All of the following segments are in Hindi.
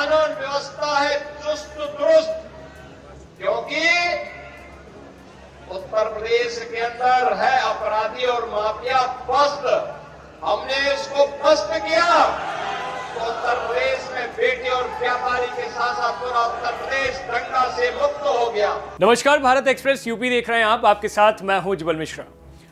कानून व्यवस्था है चुस्त दुरुस्त, क्योंकि उत्तर प्रदेश के अंदर है अपराधी और माफिया पस्त। हमने इसको पस्त किया तो उत्तर प्रदेश में बेटी और व्यापारी के साथ साथ पूरा उत्तर प्रदेश दंगा से मुक्त हो गया। नमस्कार, भारत एक्सप्रेस यूपी देख रहे हैं आप। आपके साथ मैं हूं उज्जवल मिश्रा।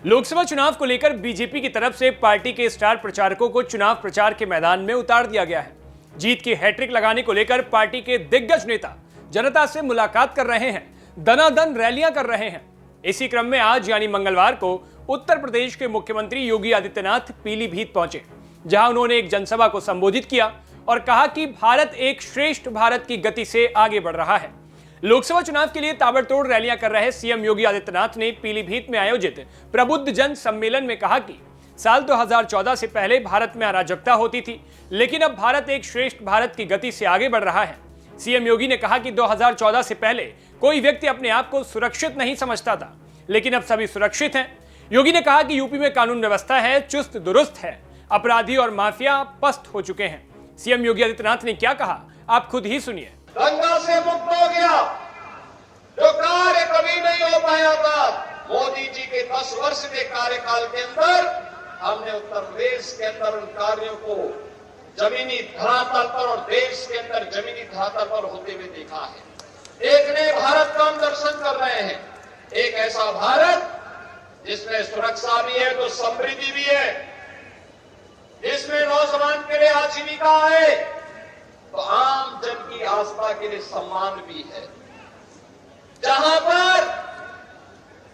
लोकसभा चुनाव को लेकर बीजेपी की तरफ से पार्टी के स्टार प्रचारकों को चुनाव प्रचार के मैदान में उतार दिया गया है। जीत की हैट्रिक लगाने को लेकर पार्टी के दिग्गज नेता जनता से मुलाकात कर रहे हैं, दनादन रैलियां कर रहे हैं। इसी क्रम में आज यानी मंगलवार को उत्तर प्रदेश के मुख्यमंत्री योगी आदित्यनाथ पीलीभीत पहुंचे, जहां उन्होंने एक जनसभा को संबोधित किया और कहा कि भारत एक श्रेष्ठ भारत की गति से आगे बढ़ रहा है। लोकसभा चुनाव के लिए ताबड़तोड़ रैलियां कर रहे सीएम योगी आदित्यनाथ ने पीलीभीत में आयोजित प्रबुद्ध जन सम्मेलन में कहा कि साल 2014 से पहले भारत में अराजकता होती थी, लेकिन अब भारत एक श्रेष्ठ भारत की गति से आगे बढ़ रहा है। सीएम योगी ने कहा कि 2014 से पहले कोई व्यक्ति अपने आप को सुरक्षित नहीं समझता था, लेकिन अब सभी सुरक्षित हैं। योगी ने कहा कि यूपी में कानून व्यवस्था है चुस्त दुरुस्त है, अपराधी और माफिया पस्त हो चुके हैं। सीएम योगी आदित्यनाथ ने क्या कहा, आप खुद ही सुनिए। दंगा से मुक्त हो गया, जो कार्य कभी नहीं हो पाया था। मोदी जी के 10 वर्ष के कार्यकाल के अंदर हमने उत्तर प्रदेश के अंदर उन कार्यों को जमीनी धरातल पर और देश के अंदर जमीनी धरातल पर होते हुए देखा है। एक नए भारत का हम दर्शन कर रहे हैं, एक ऐसा भारत जिसमें सुरक्षा भी है तो समृद्धि भी है, जिसमें नौजवान के लिए आजीविका है तो आम जन की आस्था के लिए सम्मान भी है, जहां पर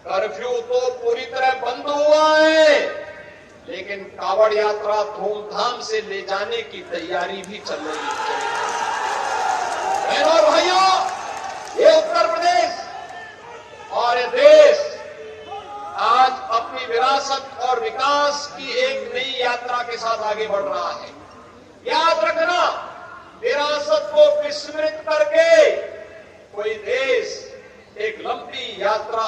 कर्फ्यू तो पूरी तरह बंद हुआ है, लेकिन कावड़ यात्रा धूमधाम से ले जाने की तैयारी भी चल रही है। बहनों और भाइयों, ये उत्तर प्रदेश और ये देश आज अपनी विरासत और विकास की एक नई यात्रा के साथ आगे बढ़ रहा है। याद रखना, विरासत को विस्मृत करके कोई देश एक लंबी यात्रा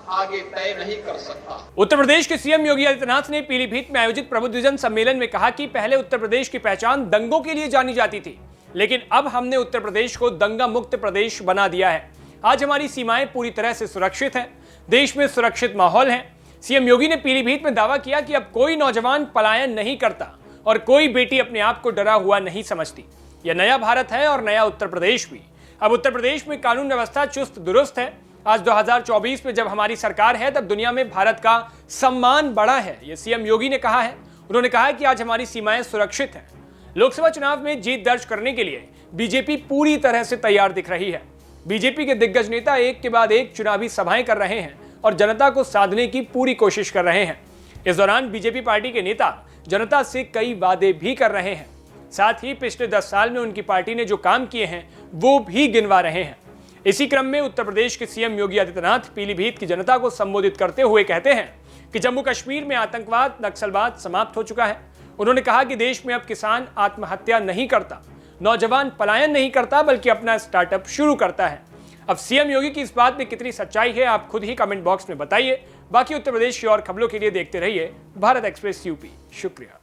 आगे तय नहीं कर सकता। उत्तर प्रदेश के सीएम योगी आदित्यनाथ ने पीलीभीत में आयोजित प्रबुद्ध जन सम्मेलन में कहा कि पहले उत्तर प्रदेश की पहचान दंगों के लिए जानी जाती थी, लेकिन अब हमने उत्तर प्रदेश को दंगा मुक्त प्रदेश बना दिया है। आज हमारी सीमाएं पूरी तरह से सुरक्षित हैं, देश में सुरक्षित माहौल है। सीएम योगी ने पीलीभीत में दावा किया कि अब कोई नौजवान पलायन नहीं करता और कोई बेटी अपने आप को डरा हुआ नहीं समझती। यह नया भारत है और नया उत्तर प्रदेश भी। अब उत्तर प्रदेश में कानून व्यवस्था चुस्त दुरुस्त है। आज 2024 में जब हमारी सरकार है, तब दुनिया में भारत का सम्मान बढ़ा है, यह सीएम योगी ने कहा है। उन्होंने कहा कि आज हमारी सीमाएं सुरक्षित हैं। लोकसभा चुनाव में जीत दर्ज करने के लिए बीजेपी पूरी तरह से तैयार दिख रही है। बीजेपी के दिग्गज नेता एक के बाद एक चुनावी सभाएं कर रहे हैं और जनता को साधने की पूरी कोशिश कर रहे हैं। इस दौरान बीजेपी पार्टी के नेता जनता से कई वादे भी कर रहे हैं, साथ ही पिछले 10 साल में उनकी पार्टी ने जो काम किए हैं वो भी गिनवा रहे हैं। इसी क्रम में उत्तर प्रदेश के सीएम योगी आदित्यनाथ पीलीभीत की जनता को संबोधित करते हुए कहते हैं कि जम्मू कश्मीर में आतंकवाद नक्सलवाद समाप्त हो चुका है। उन्होंने कहा कि देश में अब किसान आत्महत्या नहीं करता, नौजवान पलायन नहीं करता, बल्कि अपना स्टार्टअप शुरू करता है। अब सीएम योगी की इस बात में कितनी सच्चाई है, आप खुद ही कमेंट बॉक्स में बताइए। बाकी उत्तर प्रदेश की और खबरों के लिए देखते रहिए भारत एक्सप्रेस यूपी। शुक्रिया।